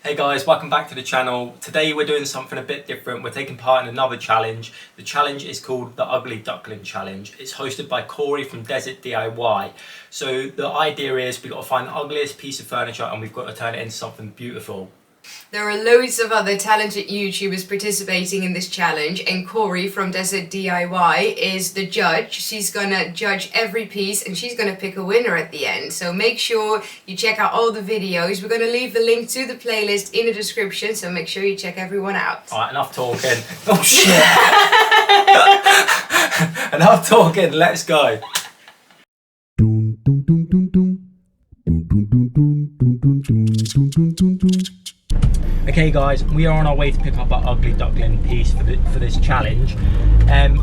Hey guys, welcome back to the channel. Today we're doing something a bit different. We're taking part in another challenge. The challenge is called the Ugly Duckling Challenge. It's hosted by Cory from Desert DIY. So the idea is we've got to find the ugliest piece of furniture and we've got to turn it into something beautiful. There are loads of other talented YouTubers participating in this challenge, and Cory from Desert DIY is the judge. She's gonna judge every piece and she's gonna pick a winner at the end. So make sure you check out all the videos. We're gonna leave the link to the playlist in the description, so make sure you check everyone out. Alright, enough talking. Oh shit! Enough talking, let's go. Okay guys, we are on our way to pick up our ugly duckling piece for this challenge.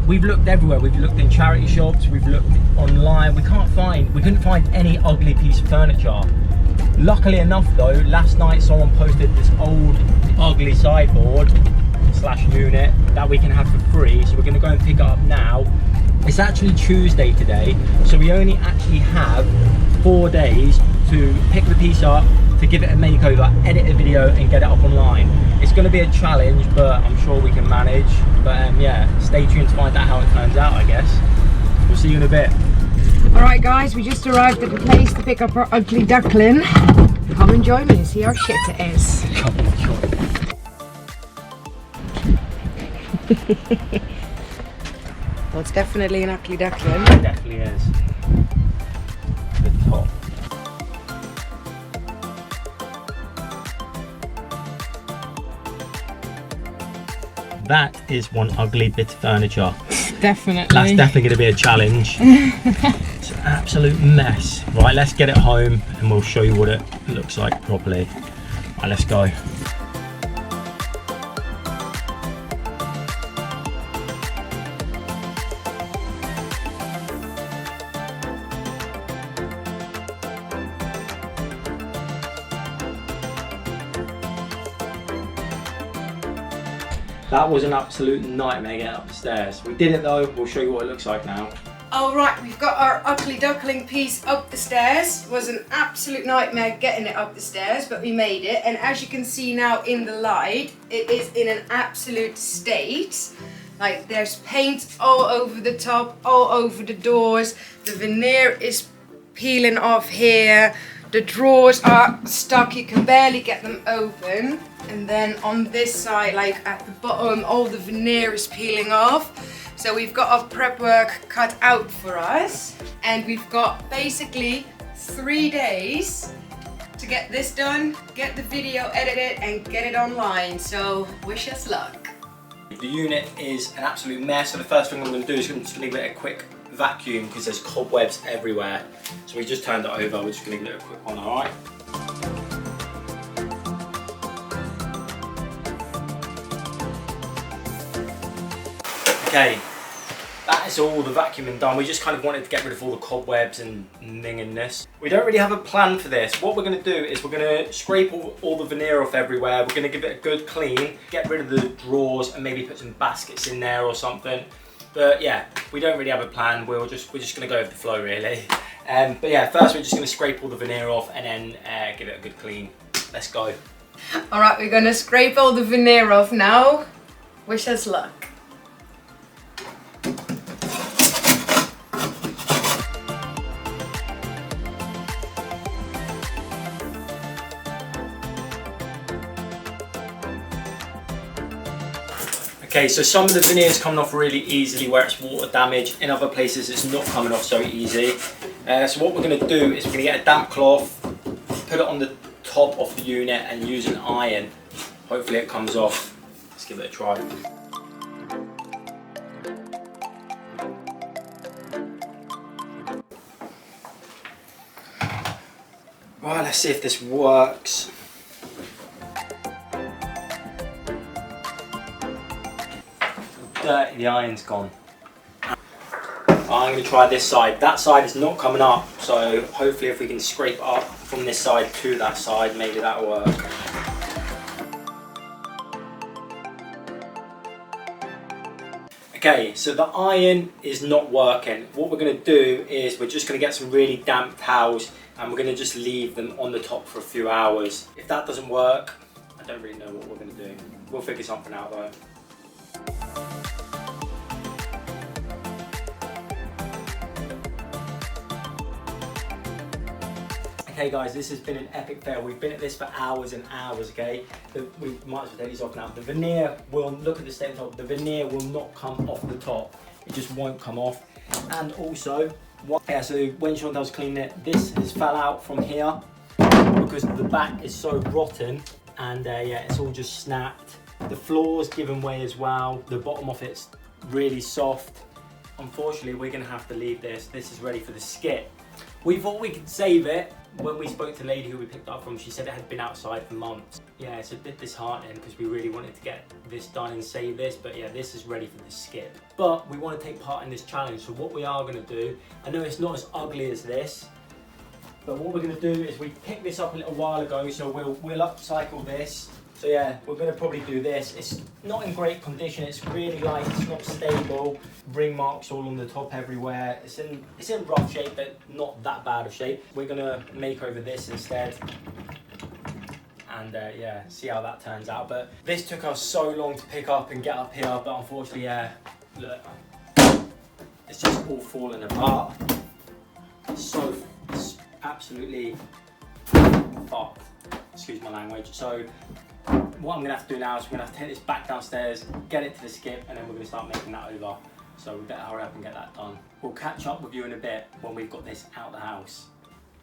We've looked everywhere. We've looked in charity shops, we've looked online. We couldn't find any ugly piece of furniture. Luckily enough though, last night someone posted this old ugly sideboard / unit that we can have for free. So we're going to go and pick it up now. It's actually Tuesday today, so we only actually have 4 days to pick the piece up, to give it a makeover, edit a video and get it up online. It's going to be a challenge, but I'm sure we can manage. But yeah, stay tuned to find out how it turns out, I guess. We'll see you in a bit. Alright guys, we just arrived at the place to pick up our ugly duckling. Come and join me and see how shit it is. Come on, join. Well, it's definitely an ugly duckling. It definitely is. The top. That is one ugly bit of furniture. Definitely. That's definitely going to be a challenge. It's an absolute mess. Right, let's get it home and we'll show you what it looks like properly. Right, let's go. That was an absolute nightmare getting up the stairs. We did it though, we'll show you what it looks like now. Alright, we've got our ugly duckling piece up the stairs. It was an absolute nightmare getting it up the stairs, but we made it. And as you can see now in the light, it is in an absolute state. Like, there's paint all over the top, all over the doors. The veneer is peeling off here. The drawers are stuck, you can barely get them open. And then on this side, like at the bottom, all the veneer is peeling off. So we've got our prep work cut out for us. And we've got basically 3 days to get this done, get the video edited and get it online. So wish us luck. The unit is an absolute mess. So the first thing I'm going to do is I'm just going to give it a quick vacuum because there's cobwebs everywhere. So we just turned it over, we're just going to give it a quick one, alright? Okay, that is all the vacuuming done. We just kind of wanted to get rid of all the cobwebs and ninginess. We don't really have a plan for this. What we're going to do is we're going to scrape all the veneer off everywhere. We're going to give it a good clean, get rid of the drawers and maybe put some baskets in there or something. But yeah, we don't really have a plan. We're just going to go with the flow really. But yeah, first we're just going to scrape all the veneer off and then give it a good clean. Let's go. Alright, we're gonna scrape all the veneer off now. Wish us luck. Okay, so some of the veneer is coming off really easily where it's water damage. In other places it's not coming off so easy. So what we're going to do is we're going to get a damp cloth, put it on the top of the unit and use an iron. Hopefully it comes off. Let's give it a try. Right, let's see if this works. The iron's gone. I'm going to try this side. That side is not coming up, so hopefully if we can scrape up from this side to that side, maybe that'll work. Okay, so the iron is not working. What we're going to do is we're just going to get some really damp towels and we're going to just leave them on the top for a few hours. If that doesn't work, I don't really know what we're going to do. We'll figure something out though. Okay guys, this has been an epic fail. We've been at this for hours and hours, okay? We might as well take these off now. The veneer will, look at the stem top, the veneer will not come off the top. It just won't come off. And also, so when Chantal's cleaning it, this has fell out from here because the back is so rotten, and yeah, it's all just snapped. The floor's given way as well. The bottom of it's really soft. Unfortunately, we're gonna have to leave this. This is ready for the skip. We thought we could save it. When we spoke to the lady who we picked up from, she said it had been outside for months. Yeah, it's a bit disheartening because we really wanted to get this done and save this, but yeah, this is ready for the skip. But we want to take part in this challenge, so what we are going to do, I know it's not as ugly as this, but what we're going to do is we picked this up a little while ago, so we'll upcycle this. So yeah, we're going to probably do this. It's not in great condition, it's really light, it's not stable. Ring marks all on the top everywhere. It's in rough shape, but not that bad of shape. We're going to make over this instead. And yeah, see how that turns out. But this took us so long to pick up and get up here, but unfortunately, yeah, look, it's just all falling apart. It's absolutely fucked. Excuse my language. So what I'm gonna have to do now is we're gonna have to take this back downstairs, get it to the skip, and then we're gonna start making that over. So we better hurry up and get that done. We'll catch up with you in a bit when we've got this out of the house.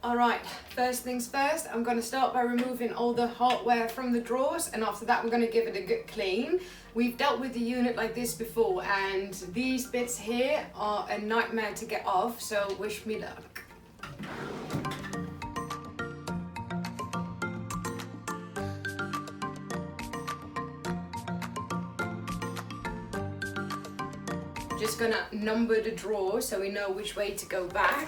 Alright, first things first, I'm going to start by removing all the hardware from the drawers, and after that we're going to give it a good clean. We've dealt with the unit like this before, and these bits here are a nightmare to get off, so wish me luck. Just gonna number the drawers so we know which way to go back.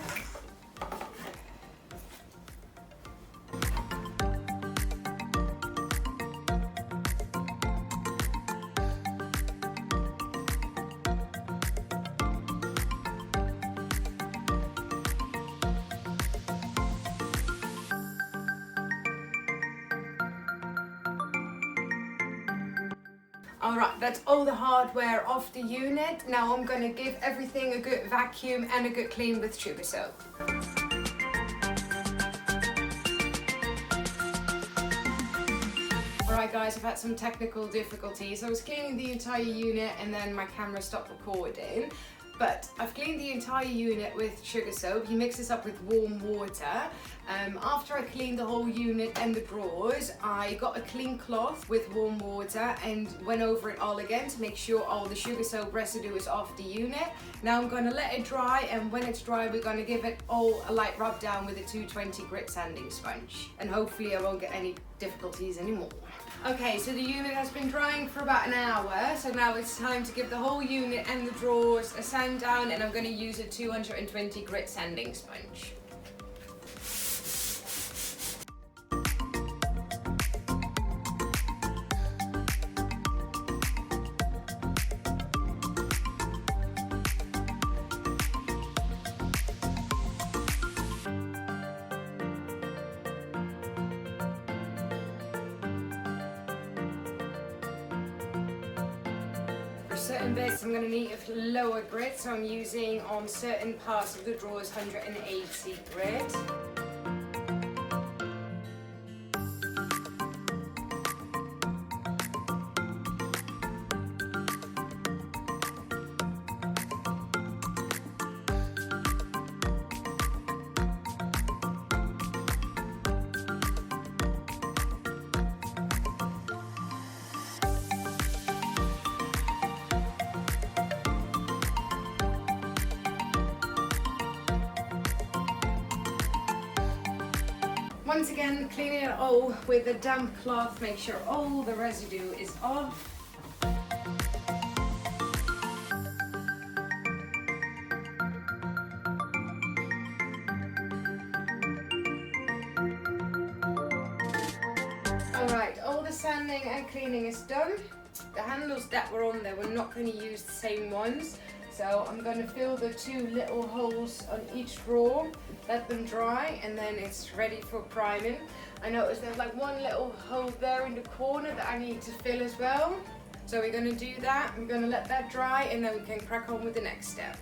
Alright, that's all the hardware off the unit. Now I'm going to give everything a good vacuum and a good clean with sugar soap. Alright guys, I've had some technical difficulties. I was cleaning the entire unit and then my camera stopped recording. But I've cleaned the entire unit with sugar soap. You mix this up with warm water. After I cleaned the whole unit and the drawers, I got a clean cloth with warm water and went over it all again to make sure all the sugar soap residue is off the unit. Now I'm going to let it dry, and when it's dry we're going to give it all a light rub down with a 220 grit sanding sponge. And hopefully I won't get any difficulties anymore. Okay, so the unit has been drying for about an hour, so now it's time to give the whole unit and the drawers a sand down, and I'm going to use a 220 grit sanding sponge. For certain bits I'm going to need a lower grit, so I'm using on certain parts of the drawers 180 grit. Once again, cleaning it all with a damp cloth, make sure all the residue is off. Alright, all the sanding and cleaning is done. The handles that were on there, we're not going to use the same ones. So I'm going to fill the two little holes on each drawer, let them dry, and then it's ready for priming. I noticed there's like one little hole there in the corner that I need to fill as well. So we're going to do that. We're going to let that dry and then we can crack on with the next step.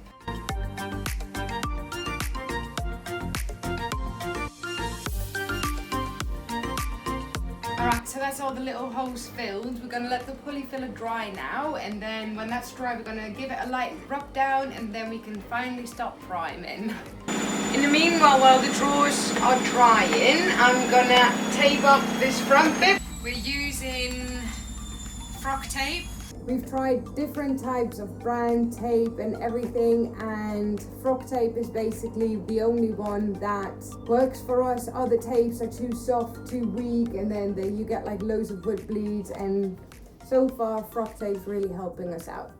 Alright, so that's all the little holes filled. We're going to let the pulley filler dry now, and then when that's dry we're going to give it a light rub down and then we can finally start priming. In the meanwhile, while the drawers are drying, I'm going to tape up this front bit. We're using frock tape. We've tried different types of brand tape and everything, and frock tape is basically the only one that works for us. Other tapes are too soft, too weak, and then you get like loads of wood bleeds, and so far frock tape's really helping us out.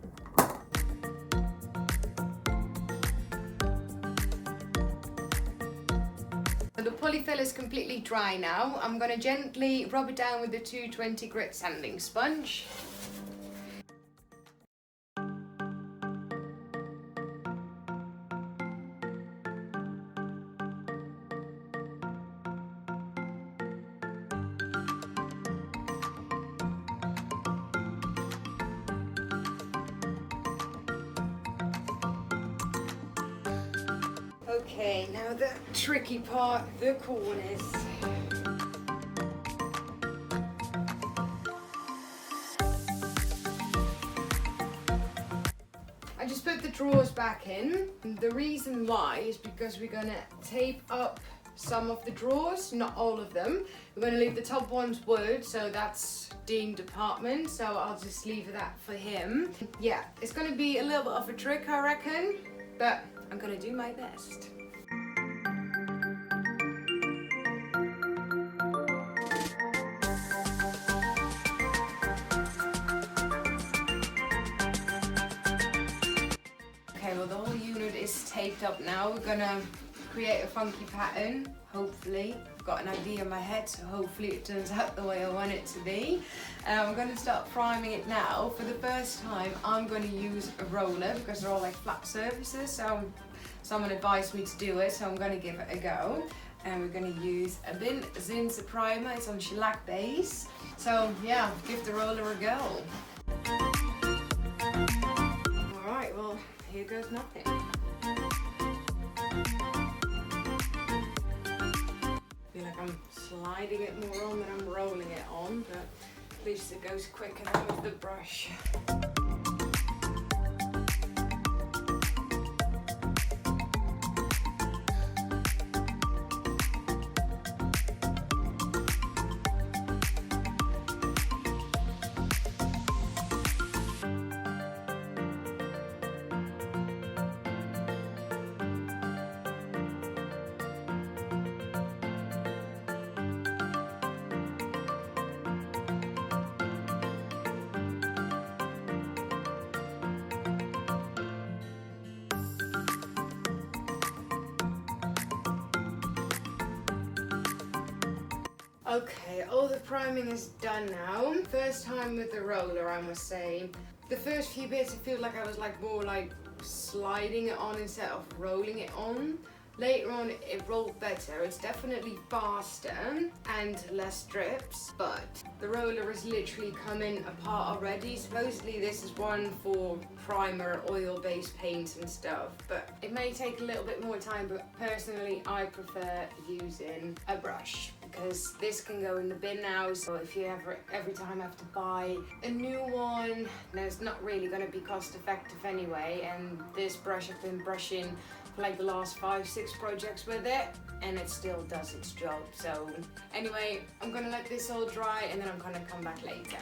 The pulley fill is completely dry now. I'm going to gently rub it down with the 220 grit sanding sponge. Okay, now the tricky part, the corners. I just put the drawers back in. The reason why is because we're gonna tape up some of the drawers, not all of them. We're gonna leave the top ones wood, so that's Dean's department, so I'll just leave that for him. Yeah, it's gonna be a little bit of a trick, I reckon, but I'm gonna do my best. Okay, well the whole unit is taped up now. We're gonna create a funky pattern, hopefully. I've got an idea in my head, so hopefully it turns out the way I want it to be. I'm gonna start priming it now. For the first time, I'm gonna use a roller because they're all like flat surfaces, so someone advised me to do it, so I'm gonna give it a go. And we're gonna use a Bin Zinser primer. It's on shellac base. So yeah, give the roller a go. Alright, well, here goes nothing. I feel like I'm sliding it more on than I'm rolling it on, but at least it goes quicker than with the brush. Okay, all the priming is done now. First time with the roller, I must say. The first few bits, I feel like I was like more like sliding it on instead of rolling it on. Later on, it rolled better. It's definitely faster and less drips, but the roller is literally coming apart already. Supposedly this is one for primer, oil-based paints and stuff, but it may take a little bit more time, but personally I prefer using a brush because this can go in the bin now, so if you every time have to buy a new one, then it's not really going to be cost effective anyway, and this brush I've been brushing like the last 5-6 projects with it, and it still does its job. So anyway, I'm gonna let this all dry and then I'm gonna come back later.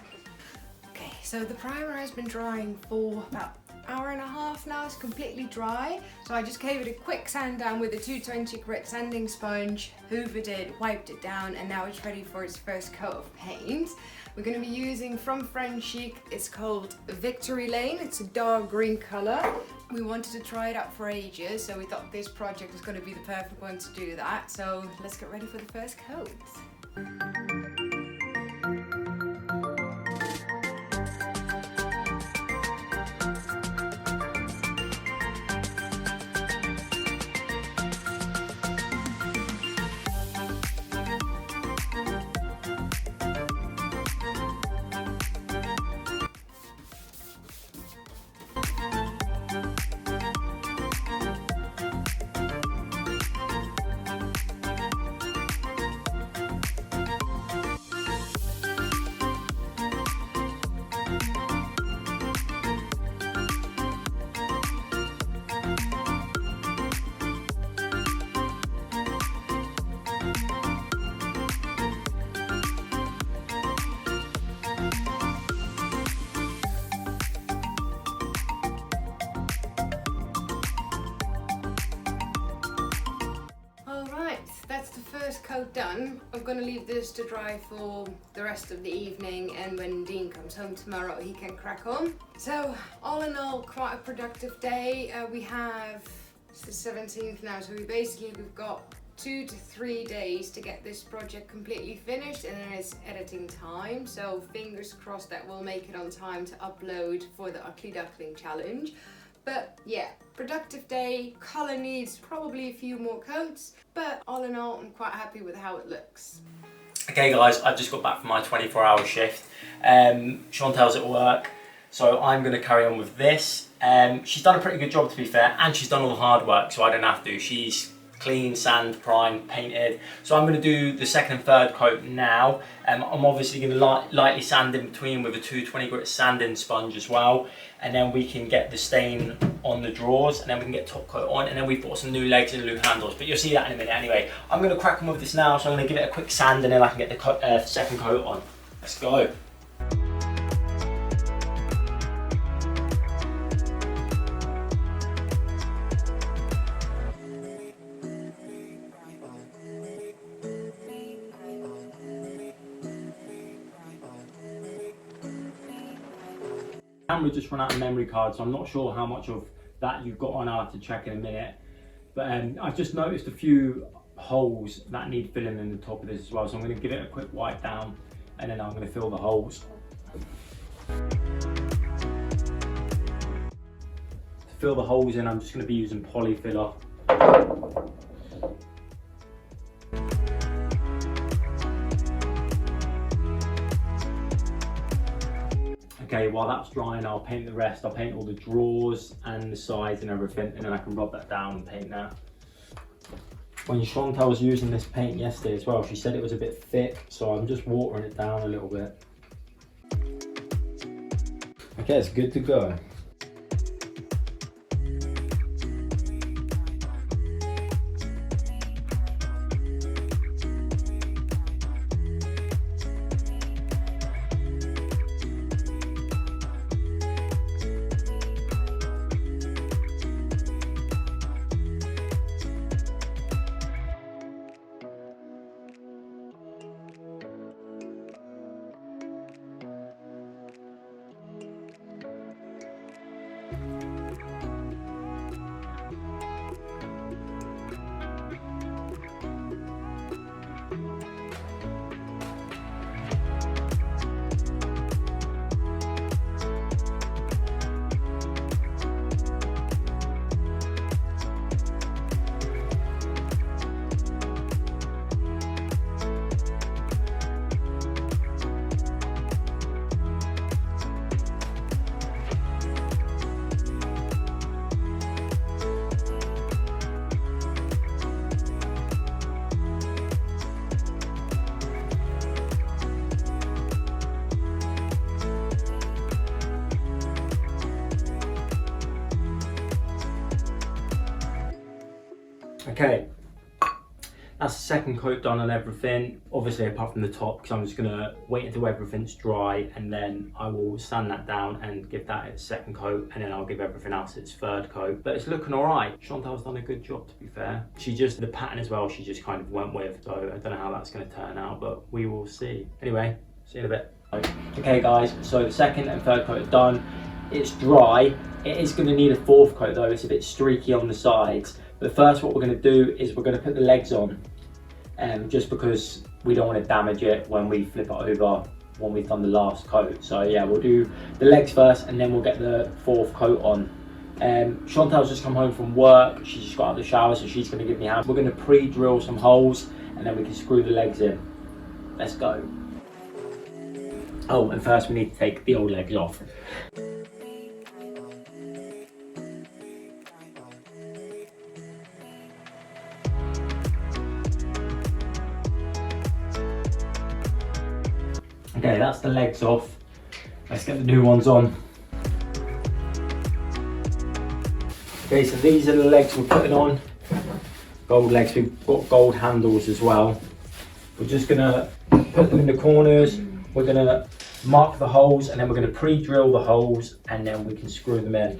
Okay, so the primer has been drying for about an hour and a half now. It's completely dry, so I just gave it a quick sand down with a 220 grit sanding sponge, hoovered it, wiped it down, and now it's ready for its first coat of paint. We're going to be using from French Chic. It's called Victory Lane. It's a dark green color. We wanted to try it out for ages, so we thought this project was going to be the perfect one to do that. So let's get ready for the first coat. first coat done. I'm gonna leave this to dry for the rest of the evening, and when Dean comes home tomorrow he can crack on. So all in all, quite a productive day. It's the 17th now, so we've got 2 to 3 days to get this project completely finished, and then it's editing time, so fingers crossed that we'll make it on time to upload for the Ugly Duckling challenge. But yeah, productive day. Colour needs probably a few more coats, but all in all, I'm quite happy with how it looks. Okay guys, I've just got back from my 24-hour shift. Chantal's at work, so I'm going to carry on with this. She's done a pretty good job, to be fair, and she's done all the hard work, so I don't have to. She's clean, sand, primed, painted. So I'm going to do the second and third coat now. I'm obviously going to lightly sand in between with a 220 grit sanding sponge as well, and then we can get the stain on the drawers, and then we can get top coat on, and then we've got some new legs and new handles, but you'll see that in a minute. Anyway, I'm going to crack on with this now, so I'm going to give it a quick sand, and then I can get the second coat on. Let's go. Camera just run out of memory card, so I'm not sure how much of that you've got on. I'll have to check in a minute. But I've just noticed a few holes that need filling in the top of this as well, so I'm going to give it a quick wipe down, and then I'm going to fill the holes. To fill the holes in, I'm just going to be using poly filler. Okay, while that's drying, I'll paint the rest. I'll paint all the drawers and the sides and everything, and then I can rub that down and paint that. When Chantal was using this paint yesterday as well, she said it was a bit thick, so I'm just watering it down a little bit. Okay, it's good to go. Okay, that's the second coat done on everything, obviously apart from the top, because I'm just going to wait until everything's dry, and then I will sand that down and give that its second coat, and then I'll give everything else its third coat. But it's looking alright. Chantal's done a good job, to be fair. The pattern as well, she just kind of went with, so I don't know how that's going to turn out, but we will see. Anyway, see you in a bit. Okay guys, so the second and third coat are done. It's dry. It is going to need a fourth coat though. It's a bit streaky on the sides. But first what we're going to do is we're going to put the legs on, just because we don't want to damage it when we flip it over when we've done the last coat. So yeah, we'll do the legs first, and then we'll get the fourth coat on. Chantal's just come home from work. She's just got out of the shower, so she's going to give me a hand. We're going to pre-drill some holes, and then we can screw the legs in. Let's go. Oh, and first we need to take the old legs off. Okay, that's the legs off. Let's get the new ones on. Okay, so these are the legs we're putting on. Gold legs, we've got gold handles as well. We're just gonna put them in the corners. We're gonna mark the holes, and then we're gonna pre-drill the holes, and then we can screw them in.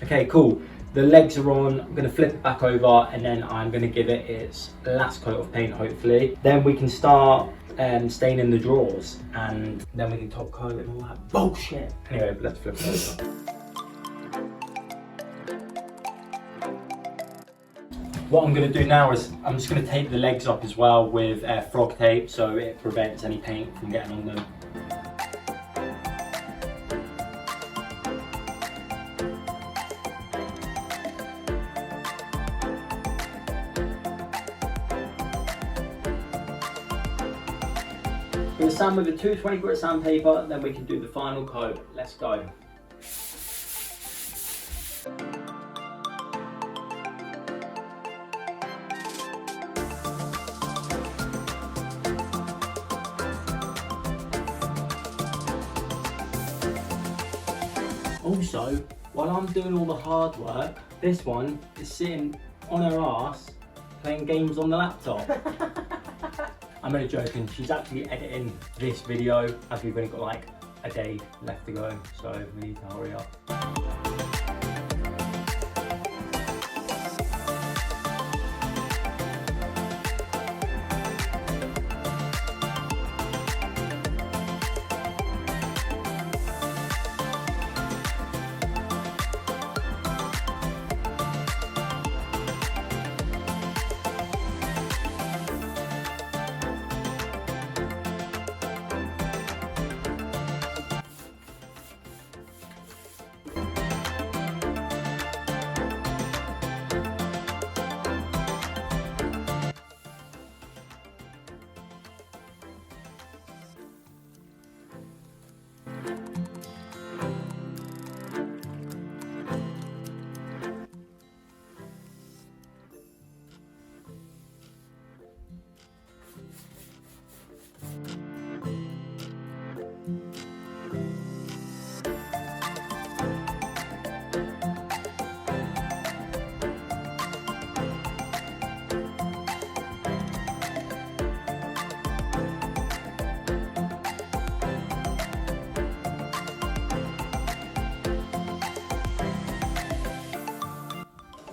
Okay, cool. The legs are on. I'm going to flip it back over and then I'm going to give it its last coat of paint, hopefully. Then we can start staining the drawers and then we can top coat and all that bullshit. Anyway, let's flip it over. What I'm going to do now is I'm just going to tape the legs up as well with frog tape so it prevents any paint from getting on them. We're going to sand with a 220 grit sandpaper, then we can do the final coat. Let's go. Also, while I'm doing all the hard work, this one is sitting on her ass playing games on the laptop. I'm only joking, she's actually editing this video as we've only got like a day left to go, so we need to hurry up.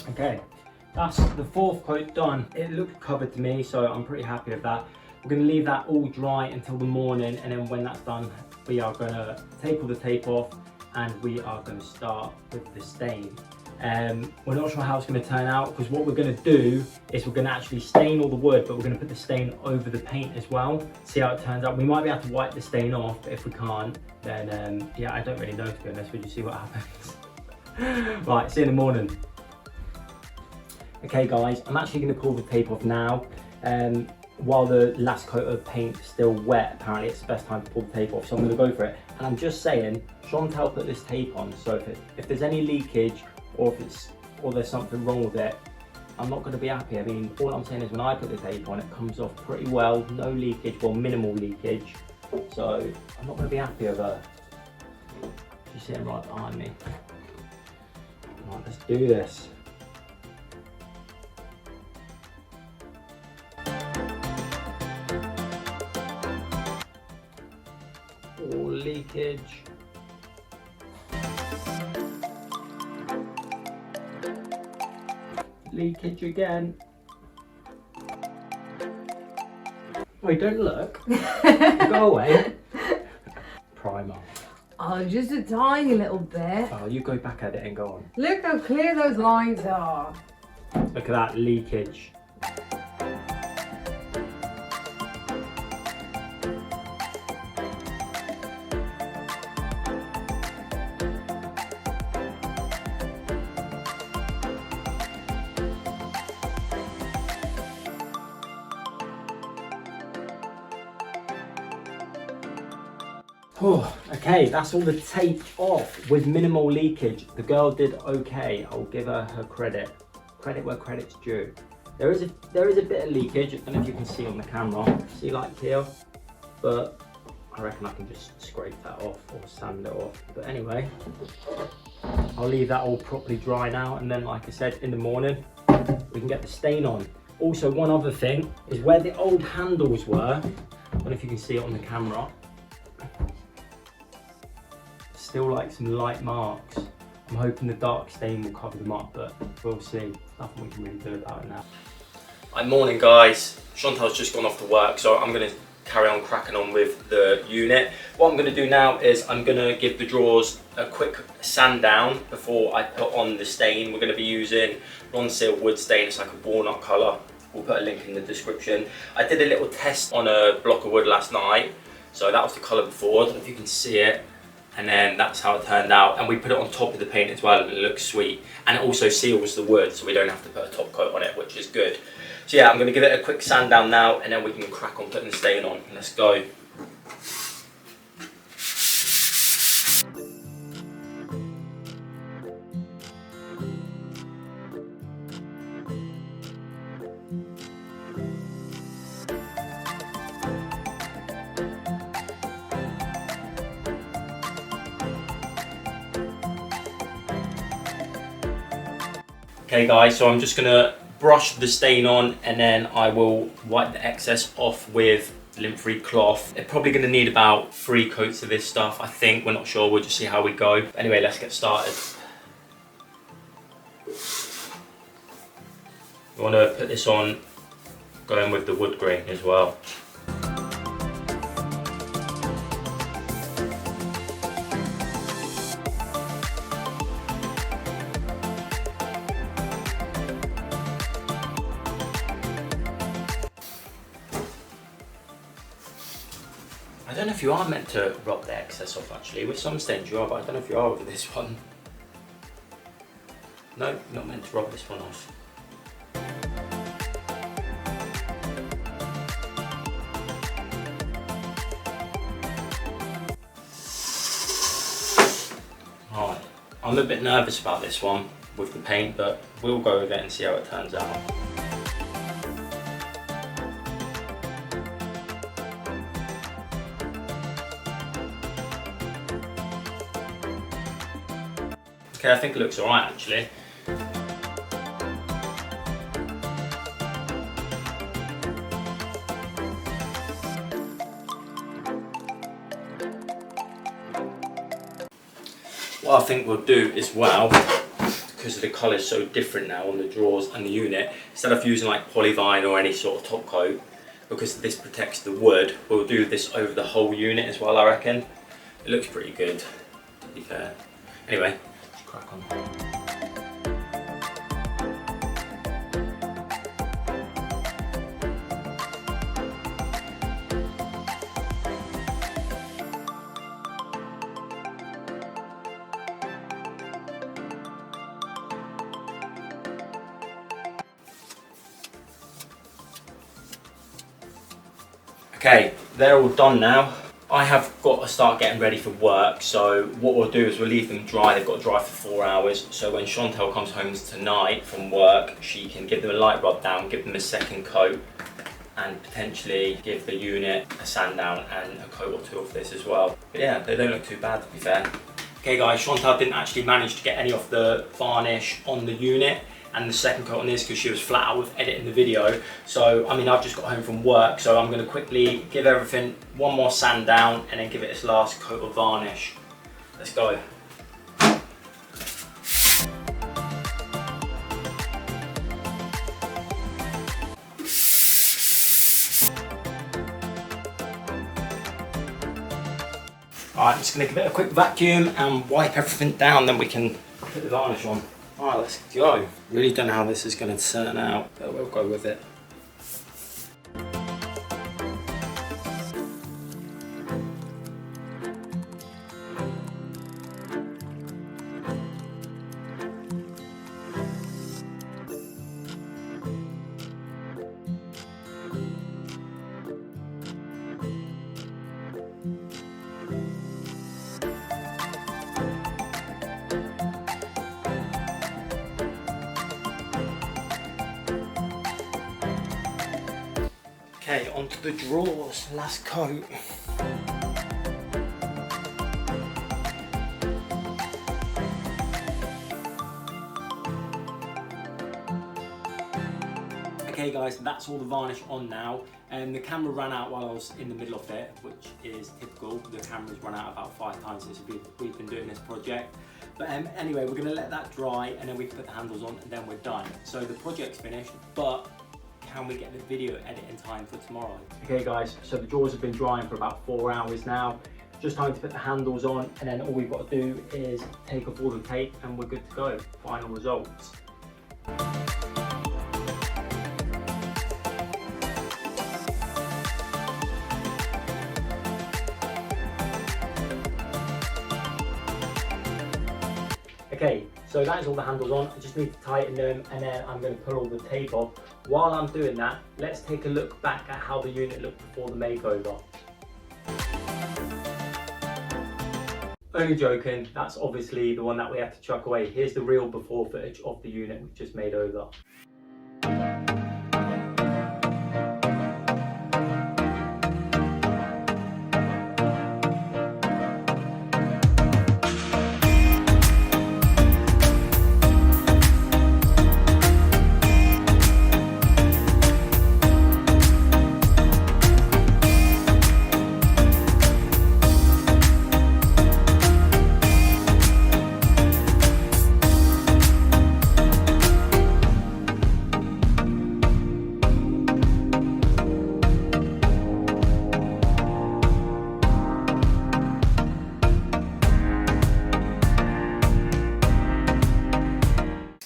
Okay, that's the fourth coat done. It looked covered to me, so I'm pretty happy with that. We're going to leave that all dry until the morning, and then when that's done, we are going to take all the tape off and we are going to start with the stain. We're not sure how it's going to turn out, because what we're going to do is we're going to actually stain all the wood, but we're going to put the stain over the paint as well. See how it turns out. We might be able to wipe the stain off, but if we can't, then yeah, I don't really know, to be honest. We'll just see what happens. Right, see you in the morning. Okay guys, I'm actually going to pull the tape off now. While the last coat of paint is still wet, apparently it's the best time to pull the tape off, so I'm going to go for it. And I'm just saying, Chantal put this tape on, so if there's any leakage or if there's something wrong with it, I'm not going to be happy. I mean, all I'm saying is when I put the tape on, it comes off pretty well, no leakage, well, minimal leakage. So I'm not going to be happy with her. She's sitting right behind me. Right, let's do this. All leakage. Leakage again. Wait, don't look. Go away. Primer. Oh, just a tiny little bit. Oh, you go back at it and go on. Look how clear those lines are. Look at that leakage. Oh, okay, that's all the tape off with minimal leakage. The girl did okay. I'll give her her credit. Credit where credit's due. There is a bit of leakage. I don't know if you can see on the camera. See, like here, but I reckon I can just scrape that off or sand it off. But anyway, I'll leave that all properly dry now, and then, like I said, in the morning we can get the stain on. Also, one other thing is where the old handles were. I don't know if you can see it on the camera. Still like some light marks. I'm hoping the dark stain will cover them up, but we'll see. Nothing we can really do about it now. Hi, morning guys. Chantal's just gone off to work, so I'm going to carry on cracking on with the unit. What I'm going to do now is I'm going to give the drawers a quick sand down before I put on the stain. We're going to be using Ronseal wood stain. It's like a walnut colour. We'll put a link in the description. I did a little test on a block of wood last night, so that was the colour before. I don't know if you can see it. And then that's how it turned out, and we put it on top of the paint as well, and it looks sweet, and it also seals the wood, so we don't have to put a top coat on it, which is good. So yeah, I'm going to give it a quick sand down now, and then we can crack on putting the stain on. Let's go. Okay guys, so I'm just gonna brush the stain on, and then I will wipe the excess off with lint-free cloth. They're probably gonna need about 3 coats of this stuff, I think. We're not sure, we'll just see how we go. But anyway, let's get started. You wanna put this on, going with the wood grain as well. I don't know if you are meant to rub the excess off actually. With some stains you are, but I don't know if you are with this one. No, not meant to rub this one off. Alright, I'm a bit nervous about this one with the paint, but we'll go with it and see how it turns out. Okay, I think it looks alright actually. What I think we'll do as well, because the colour is so different now on the drawers and the unit, instead of using like polyvinyl or any sort of top coat, because this protects the wood, we'll do this over the whole unit as well, I reckon. It looks pretty good, to be fair. Anyway, crack on. Okay, they're all done now. I have got to start getting ready for work, so what we'll do is we'll leave them dry. They've got to dry for 4 hours, so when Chantal comes home tonight from work, she can give them a light rub down, give them a second coat, and potentially give the unit a sand down and a coat or 2 of this as well. But yeah, they don't look too bad, to be fair. Okay guys, Chantal didn't actually manage to get any of the varnish on the unit and the second coat on this because she was flat out with editing the video. So I mean, I've just got home from work, so I'm going to quickly give everything one more sand down and then give it its last coat of varnish. Let's go. Alright, I'm just going to give it a quick vacuum and wipe everything down, then we can put the varnish on. Alright, let's go. Really don't know how this is going to turn out, but we'll go with it. Okay, onto the drawers, last coat. Okay guys, that's all the varnish on now, and the camera ran out while I was in the middle of it, which is typical. The camera's run out about 5 times since we've been doing this project. But anyway, we're gonna let that dry and then we can put the handles on and then we're done. So the project's finished, but can we get the video edit in time for tomorrow? Okay guys, so the drawers have been drying for about 4 hours now. Just time to put the handles on, and then all we've got to do is take off all the tape and we're good to go. Final results. Okay, so that is all the handles on. I just need to tighten them and then I'm going to pull all the tape off. While I'm doing that, let's take a look back at how the unit looked before the makeover. Only joking, that's obviously the one that we have to chuck away. Here's the real before footage of the unit we've just made over.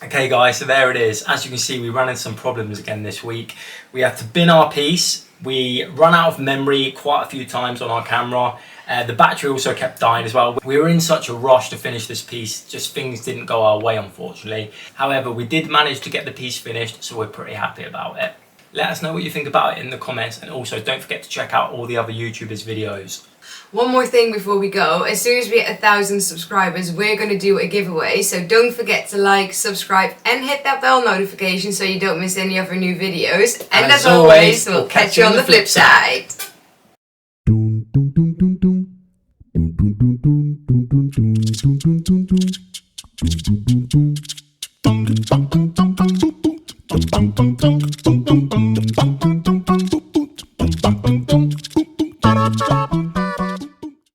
Okay guys, so there it is. As you can see, we ran into some problems again this week. We had to bin our piece. We ran out of memory quite a few times on our camera. The battery also kept dying as well. We were in such a rush to finish this piece, just things didn't go our way unfortunately. However, we did manage to get the piece finished, so we're pretty happy about it. Let us know what you think about it in the comments, and also don't forget to check out all the other YouTubers' videos. One more thing before we go, as soon as we get 1,000 subscribers, we're going to do a giveaway, so don't forget to like, subscribe and hit that bell notification so you don't miss any of our new videos. And as always, we'll catch you on the flip side. Dum dum dum dum dum dum dum dum dum dum dum.